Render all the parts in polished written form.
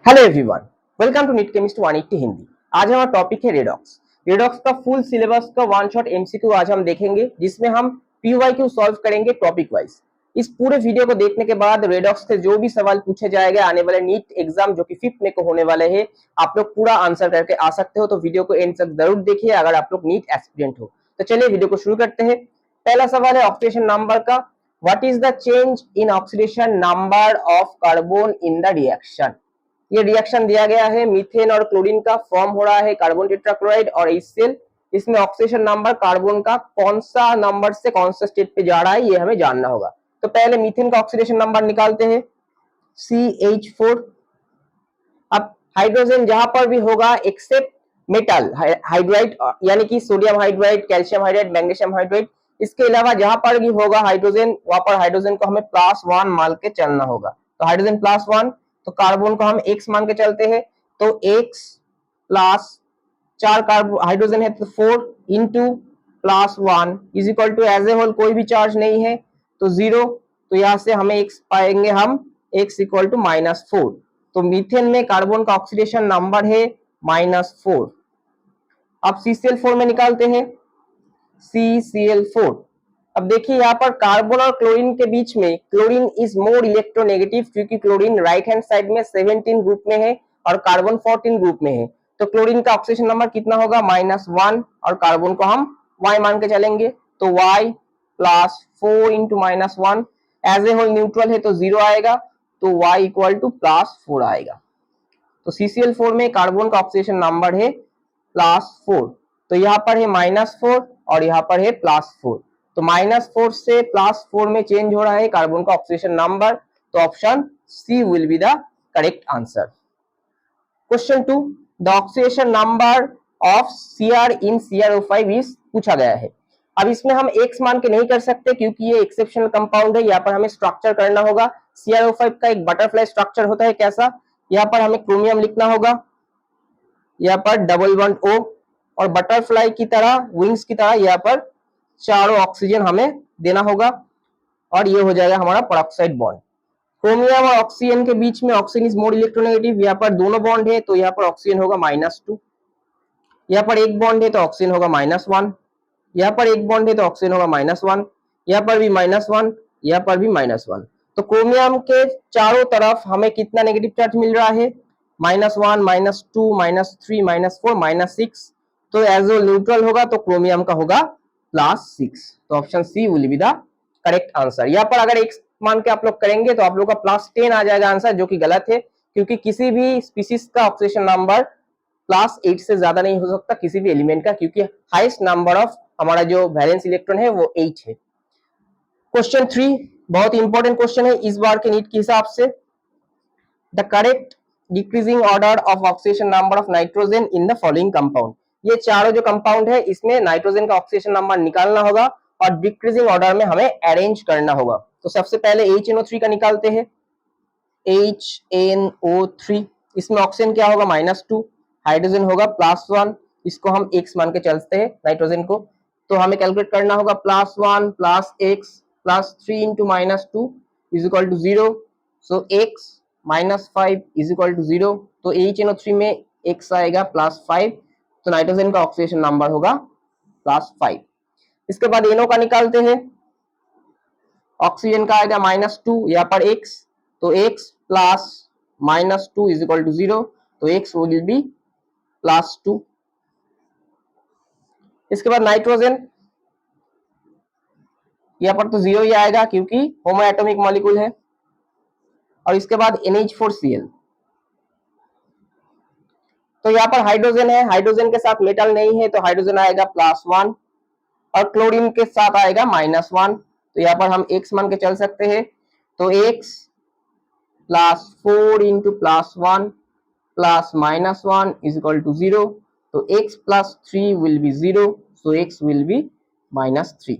Hello everyone, welcome to NEET chemistry 180 Hindi. आज हमारा topic है रेडॉक्स। रेडॉक्स का फुल सिलेबस का वन शॉट एमसीक्यू आज हम देखेंगे, जिसमें हम पीवाईक्यू सॉल्व करेंगे टॉपिक वाइज। इस पूरे वीडियो को देखने के बाद रेडॉक्स से जो भी सवाल पूछे जाएंगे आने वाले नीट एग्जाम जो कि 5 मई को होने वाले हैं, आप लोग पूरा आंसर करके आ सकते हो। तो वीडियो को एंड तक जरूर देखिए अगर आप लोग नीट एस्पिरेंट हो। तो चलिए वीडियो को शुरू करते हैं। पहला सवाल है ऑक्सीडेशन नंबर का। What is the change in oxidation number of carbon in the reaction. ये रिएक्शन दिया गया है, मीथेन और क्लोरीन का फॉर्म हो रहा है कार्बन टेट्राक्लोराइड और HCl। इसमें ऑक्सीडेशन नंबर कार्बन का कौन सा नंबर से कौन सा स्टेट पे जा रहा है ये हमें जानना होगा। तो पहले मीथेन का ऑक्सीडेशन नंबर निकालते हैं, CH4। अब हाइड्रोजन जहां पर भी होगा एक्सेप्ट मेटल हाइड्राइड, यानी कि sodium hydride, calcium hydride, magnesium hydride, इसके अलावा जहां पर भी होगा हाइड्रोजन, वहां पर हाइड्रोजन को हमें +1 मान के चलना होगा। तो हाइड्रोजन +1, तो कार्बन को हम x मान के चलते हैं। तो x प्लस 4 कार्बन हाइड्रोजन है तो 4 into +1 is equal to as a whole कोई भी चार्ज नहीं है तो 0। तो यहाँ से हमें x पाएंगे हम, x इक्वल टू -4। तो मीथेन में कार्बन का ऑक्सीडेशन नंबर है -4। अब CCl4 में निकालते हैं, CCl4। अब देखिए यहाँ पर कार्बन और क्लोरीन के बीच में क्लोरीन इज मोर इलेक्ट्रोनेगेटिव, क्योंकि क्लोरीन राइट हैंड साइड में 17 ग्रुप में है और कार्बन 14 ग्रुप में है। तो क्लोरीन का ऑक्सीडेशन नंबर कितना होगा, -1, और कार्बन को हम y मान के चलेंगे। तो y +4 into -1, as a whole neutral है तो 0 आएगा, तो y इक्वल टू +4 आएगा। तो CCl4 में कार्बन का ऑक्सीडेशन नंबर है +4। तो यहाँ पर है -4 और यहाँ पर है +4। तो -4 से +4 में चेंज हो रहा है कार्बन का ऑक्सीडेशन नंबर। तो option C will be the correct answer. Question 2, the oxidation number of Cr in CrO5 is पूछा गया है। अब इसमें हम x मान के नहीं कर सकते क्योंकि ये एक्सेप्शनल कंपाउंड है। यहाँ पर हमें स्ट्रक्चर करना होगा। CrO5 का एक बटरफ्लाई स्ट्रक्चर होता है, कैसा, यहाँ पर हमें क्रोमियम लिखना होगा, यहाँ पर डबल बॉन्ड O, और बटरफ्लाई की तरह, विंग्स की तरह यहाँ पर चारों ऑक्सीजन हमें देना होगा, और ये हो जाएगा हमारा पेरोक्साइड बॉन्ड। क्रोमियम और ऑक्सीजन के बीच में ऑक्सीजन इज मोर इलेक्ट्रोनेगेटिव, यहाँ पर दोनों बॉन्ड है तो यहाँ पर ऑक्सीजन होगा -2। यहाँ पर एक बॉन्ड है तो ऑक्सीजन होगा -1, यहाँ पर एक बॉन्ड है तो ऑक्सीजन होगा -1, यहाँ पर भी -1, यहाँ पर भी -1। तो क्रोमियम के चारों तरफ हमें कितना नेगेटिव चार्ज मिल रहा है, -1, -2, -3, -4, -6। तो एज ए न्यूट्रल होगा तो क्रोमियम का होगा +6। तो option C will be the correct answer. यहाँ पर अगर x मान के आप लोग करेंगे तो आप लोग का +10 आ जाएगा आंसर, जो कि गलत है, क्योंकि किसी भी स्पीसीज का ऑक्सीडेशन नंबर +8 से ज्यादा नहीं हो सकता किसी भी एलिमेंट का, क्योंकि हाईएस्ट नंबर ऑफ हमारा जो वैलेंस इलेक्ट्रॉन है वो 8 है। क्वेश्चन 3 बहुत इंपॉर्टेंट क्वेश्चन है इस बार के नीट के हिसाब से। The correct decreasing order of oxidation number of nitrogen in the following compound. ये चारों जो कंपाउंड है इसमें नाइट्रोजन का ऑक्सीडेशन नंबर निकालना होगा और डिक्रीजिंग ऑर्डर में हमें अरेंज करना होगा। तो सबसे पहले HNO3 का निकालते हैं, HNO3। इसमें ऑक्सीजन क्या होगा, -2, हाइड्रोजन होगा +1, इसको हम x मान के चलते हैं नाइट्रोजन को। तो हमें कैलकुलेट करना होगा +1 + x + 3 into -2 is equal to 0। So x -5 is equal to 0। तो HNO3 में x आएगा +5, तो नाइट्रोजन का ऑक्सीडेशन नंबर होगा +5। इसके बाद NO का निकालते हैं, ऑक्सीजन का आएगा -2, यहाँ पर x, तो x plus -2 is equal to 0, तो x विल बी +2। इसके बाद नाइट्रोजन, यहाँ पर तो 0 ही आएगा क्योंकि होमो एटॉमिक मॉलिक्यूल है। और इसके बाद NH4Cl, तो यहाँ पर हाइड्रोजन है, हाइड्रोजन के साथ मेटल नहीं है तो हाइड्रोजन आएगा +1, और क्लोरीन के साथ आएगा -1। तो यहाँ पर हम x मान के चल सकते हैं। तो x +4 into +1 plus -1 is equal to 0। तो x +3 will be 0, so x will be -3।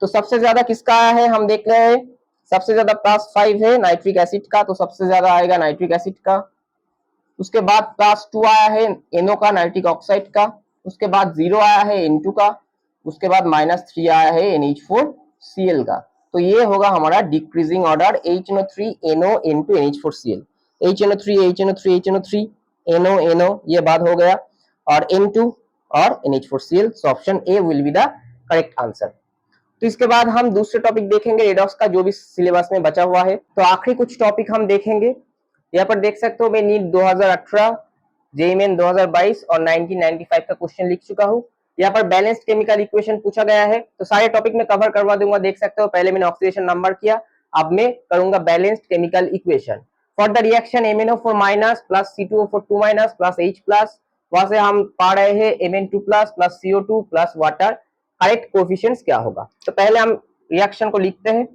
तो सबसे ज्यादा किसका आया है हम देख रहे हैं, सबसे ज्यादा +5 है नाइट्रिक एसिड का, तो सबसे ज्यादा आएगा नाइट्रिक एसिड का। उसके बाद +2 आया है NO का, नाइट्रिक ऑक्साइड का। उसके बाद 0 आया है N2 का। उसके बाद -3 आया है NH4Cl का। तो ये होगा हमारा decreasing order HNO3, NO, N2, NH4Cl। HNO3 NO ये बात हो गया, और N2 और NH4Cl। So option A will be the correct answer. तो इसके बाद हम दूसरे टॉपिक देखेंगे रेडॉक्स का, जो भी सिलेबस में बचा हुआ है। तो आखिरी कुछ टॉपिक हम देखेंगे। यहाँ पर देख सकते हो मैं नीट 2018, जेईई मेन 2022 और 1995 का क्वेश्चन लिख चुका हूँ। यहाँ पर बैलेंस्ड केमिकल इक्वेशन पूछा गया है, तो सारे टॉपिक में कवर करवा दूंगा। देख सकते हो पहले मैंने ऑक्सीडेशन नंबर किया, अब मैं करूंगा balanced chemical equation for the reaction MnO4 minus plus C2O4 2 minus plus H plus. वहां से हम पा रहे हैं Mn2 plus plus CO2 plus water, correct coefficients क्या होगा। तो पहले हम रिएक्शन को लिखते हैं,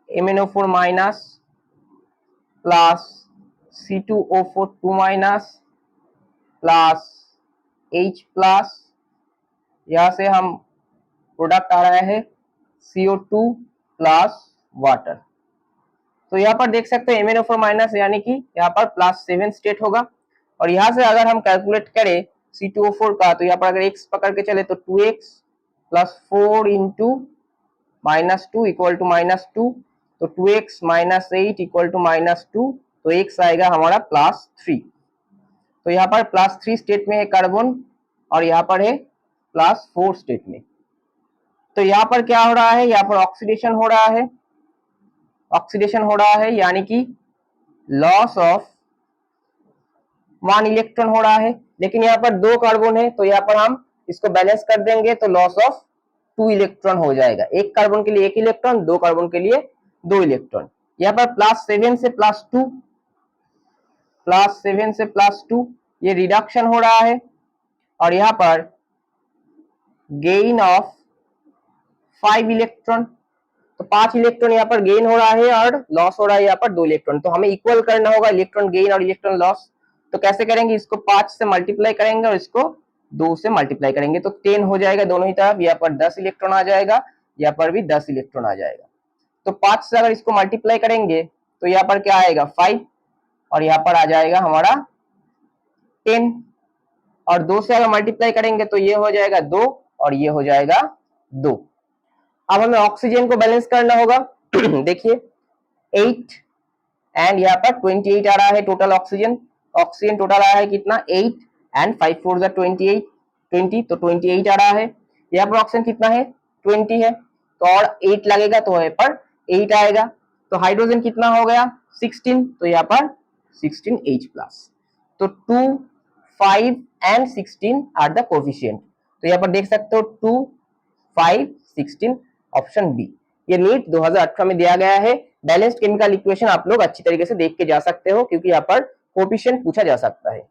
MnO4 minus plus C2O4 2 minus plus H plus, यहां से हम प्रोडक्ट आ रहा है CO2 प्लस वाटर। तो यहाँ पर देख सकते हैं MnO4 माइनस यानी कि यहाँ पर +7 स्टेट होगा, और यहाँ से अगर हम कैलकुलेट करें C2O4 का, तो यहाँ पर अगर x पकड़ के चले तो 2x plus 4 into -2 equal to -2, तो 2x माइनस 8 इक्वल टू -2, तो x आएगा हमारा +3। तो यहाँ पर +3 स्टेट में है कार्बन, और यहाँ पर है +4 स्टेट में। तो यहाँ पर क्या हो रहा है, यहाँ पर ऑक्सीडेशन हो रहा है, ऑक्सीडेशन हो रहा है यानी कि लॉस ऑफ 1 इलेक्ट्रॉन हो रहा है। लेकिन यहाँ पर 2 कार्बन है, तो यहाँ पर हम इसको बैलेंस कर देंगे, तो लॉस ऑफ 2 इलेक्ट्रॉन हो जाएगा। एक कार्बन के लिए 1 इलेक्ट्रॉन, 2 कार्बन के लिए 2 इलेक्ट्रॉन। यहाँ पर +7 से +2, +7 से +2 ये रिडक्शन हो रहा है, और यहाँ पर गेन ऑफ 5 इलेक्ट्रॉन, तो 5 इलेक्ट्रॉन यहाँ पर गेन हो रहा है और लॉस हो रहा है यहाँ पर 2 इलेक्ट्रॉन। तो हमें इक्वल करना होगा इलेक्ट्रॉन गेन और इलेक्ट्रॉन लॉस। तो कैसे करेंगे, इसको 5 से मल्टीप्लाई करेंगे और इसको 2 से मल्टीप्लाई करेंगे, तो 10 हो जाएगा दोनों ही तरफ। यहाँ पर 10 इलेक्ट्रॉन आ जाएगा, यहाँ पर भी 10 इलेक्ट्रॉन आ जाएगा। तो 5 से अगर इसको मल्टीप्लाई करेंगे तो यहाँ पर क्या आएगा 5, और यहाँ पर आ जाएगा हमारा 10, और 2 से अगर मल्टीप्लाई करेंगे तो ये हो जाएगा 2 और ये हो जाएगा 2। अब हमें ऑक्सीजन को बैलेंस करना होगा। देखिए 8 एंड यहाँ पर 28 आ रहा है टोटल ऑक्सीजन। ऑक्सीजन टोटल आ रहा है कितना 8 एंड 5 4 28 20, तो 28 आ रहा है। यहाँ पर ऑक्सीजन कितना है 20 है, तो और 8 लगेगा तो यहाँ पर 8 आएगा। तो हाइड्रोजन कितना हो गया 16, तो यहाँ पर 16H प्लस। तो 2 5 एंड 16 आर द कोफिशिएंट। तो यहाँ पर देख सकते हो 2 5 16, ऑप्शन बी। ये नीट 2018 में दिया गया है। बैलेंस्ड केमिकल इक्वेशन आप लोग अच्छी तरीके से देख के जा सकते हो, क्योंकि यहाँ पर कोफिशिएंट पूछा जा सकता है।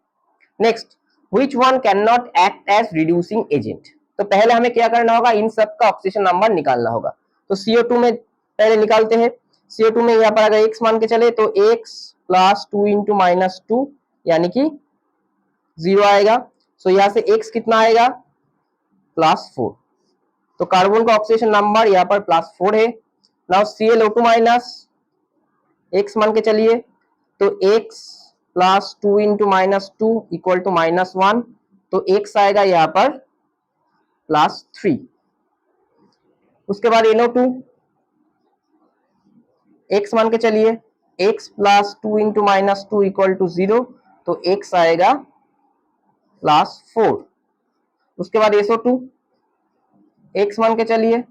Next, which one can not act as reducing agent. तो पहले हमें क्या करना होगा, इन सब का ऑक्सीडेशन नंबर निकालना होगा। तो CO2 में पहले निकालते हैं। CO2 में यहाँ पर अगर x मान के चले तो x प्लस 2 इंटू -2 यानी कि 0 आएगा। सो यहाँ से x कितना आएगा +4। तो कार्बन का ऑक्सीडेशन नंबर यहाँ पर +4 है। नाउ ClO2 माइनस x मान के चलिए, तो x plus 2 into -2 equal to -1, तो x आएगा यहाँ पर +3। उसके बाद NO2 x मान के चलिए, x plus 2 into -2 equal to 0, तो x आएगा +4। उसके बाद SO2 x मान के चलिए,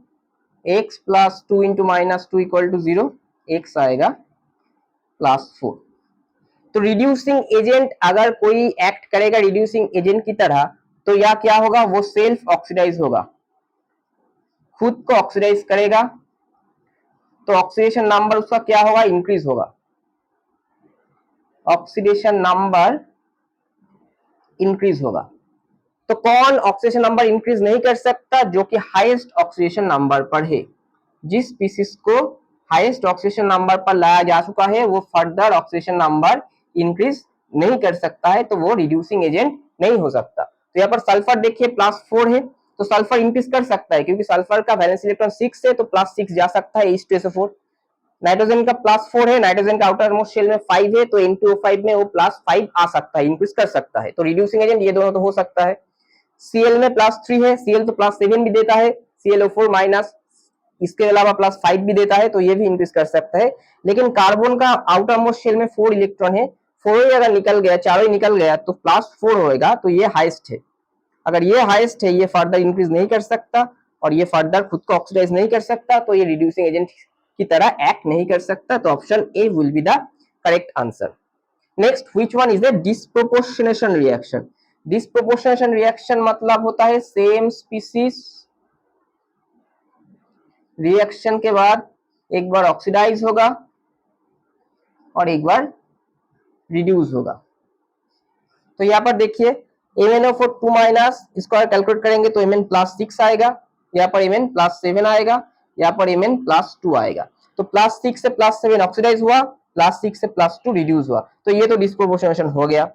x plus 2 into -2 equal to 0, x आएगा +4। तो रिड्यूसिंग एजेंट अगर कोई एक्ट करेगा रिड्यूसिंग एजेंट की तरह, तो यह क्या होगा, वो सेल्फ ऑक्सीडाइज होगा, खुद को ऑक्सीडाइज करेगा। तो ऑक्सीडेशन नंबर उसका क्या होगा, इंक्रीज होगा। ऑक्सीडेशन नंबर इंक्रीज होगा। तो कौन ऑक्सीडेशन नंबर इंक्रीज नहीं कर सकता, जो कि हाईएस्ट ऑक्सीडेशन नंबर पर है। जिस स्पीशीज को हाईएस्ट ऑक्सीडेशन नंबर पर लाया जा चुका है, वो फर्दर ऑक्सीडेशन नंबर इंक्रीज नहीं कर सकता है, तो वो रिड्यूसिंग एजेंट नहीं हो सकता। तो यहाँ पर सल्फर देखिए +4 है, तो सल्फर इंक्रीज कर सकता है, क्योंकि सल्फर का वैलेंस इलेक्ट्रॉन 6 है, तो +6 जा सकता है H2SO4। नाइट्रोजन का +4 है, नाइट्रोजन का आउटर मोस्ट शेल में 5 है, तो N2O5 में वो +5 आ सकता है, इंक्रीज कर सकता है। तो रिड्यूसिंग एजेंट ये दोनों तो हो सकता है। Cl में +3 है, Cl तो +7 भी देता है, ClO4 माइनस इसके अलावा +5 भी देता है तो ये भी इंक्रीज कर सकता है। लेकिन कार्बन का आउटर मोस्ट शेल में 4 इलेक्ट्रॉन है, 4 ही अगर निकल गया, 4 ही निकल गया तो +4 होएगा, तो ये हाईएस्ट है। अगर ये हाईएस्ट है, ये फर्दर इंक्रीज नहीं कर सकता और ये फर्दर खुद को ऑक्सीडाइज नहीं कर सकता, तो ये रिड्यूसिंग एजेंट की तरह एक्ट नहीं कर सकता। तो option A will be the correct answer. Next, which one is the disproportionation reaction? Disproportionation reaction मतलब होता है सेम स्पीसीज रिएक्शन के बाद एक बार ऑक्सीडाइज होगा और एक बार रिड्यूस होगा। तो यहाँ पर देखिए MnO4 2 माइनस, इसको कैलकुलेट करेंगे तो Mn +6 आएगा, यहाँ पर Mn +7 आएगा, यहाँ पर Mn +2 आएगा। तो +6 से +7 ऑक्सीडाइज हुआ, +6 से +2 रिड्यूस हुआ, तो ये तो डिस्प्रोपोर्शनेशन हो गया।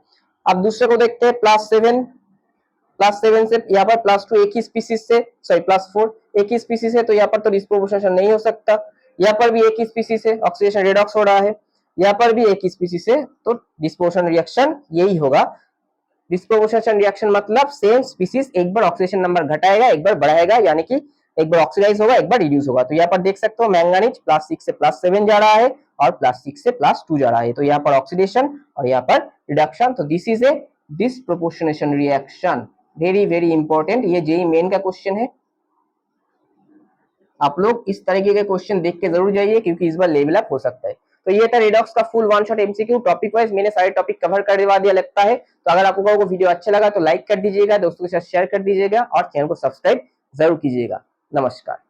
अब दूसरे को देखते हैं, +7 से यहाँ पर +2 एक ही स्पीसीज से, सॉरी +4 एक ही स्पीसीज है, तो यहाँ पर तो डिस्प्रोपोर्शनेशन नहीं हो सकता। यहाँ पर भी एक ही स्पीसीज है, ऑक्सीडेशन रेडॉक्स हो रहा है, यहाँ पर भी एक ही स्पीसीज है, तो डिस्प्रोपोर्शनेशन रिएक्शन यही होगा। डिस्प्रोपोर्शनेशन रिएक्शन मतलब सेम स्पीसीज एक बार ऑक्सीडेशन नंबर घटाएगा, एक बार बढ़ाएगा, यानी कि एक बार ऑक्सीडाइज होगा, एक बार रिड्यूस होगा। तो यहाँ पर देख सकते हो मैंगानीज +6 से +7 जा रहा है और +6 से +2 जा रहा है, तो यहाँ पर ऑक्सीडेशन और यहाँ पर रिडक्शन। तो this is a disproportionation reaction, very very important. ये जेईई मेन का क्वेश्चन है, आप लोग इस तरीके के क्वेश्चन देख के जरूर जाइए, क्योंकि इस बार लेवल अप हो सकता है। तो ये था रेडॉक्स का full one shot MCQ. Topic wise मैंने सारे टॉपिक कवर कर दिया लगता है। तो अगर आपको वीडियो अच्छा लगा तो लाइक कर दीजिएगा, दोस्तों के साथ शेयर कर दीजिएगा और चैनल को सब्सक्राइब जरूर कीजिएगा। नमस्कार।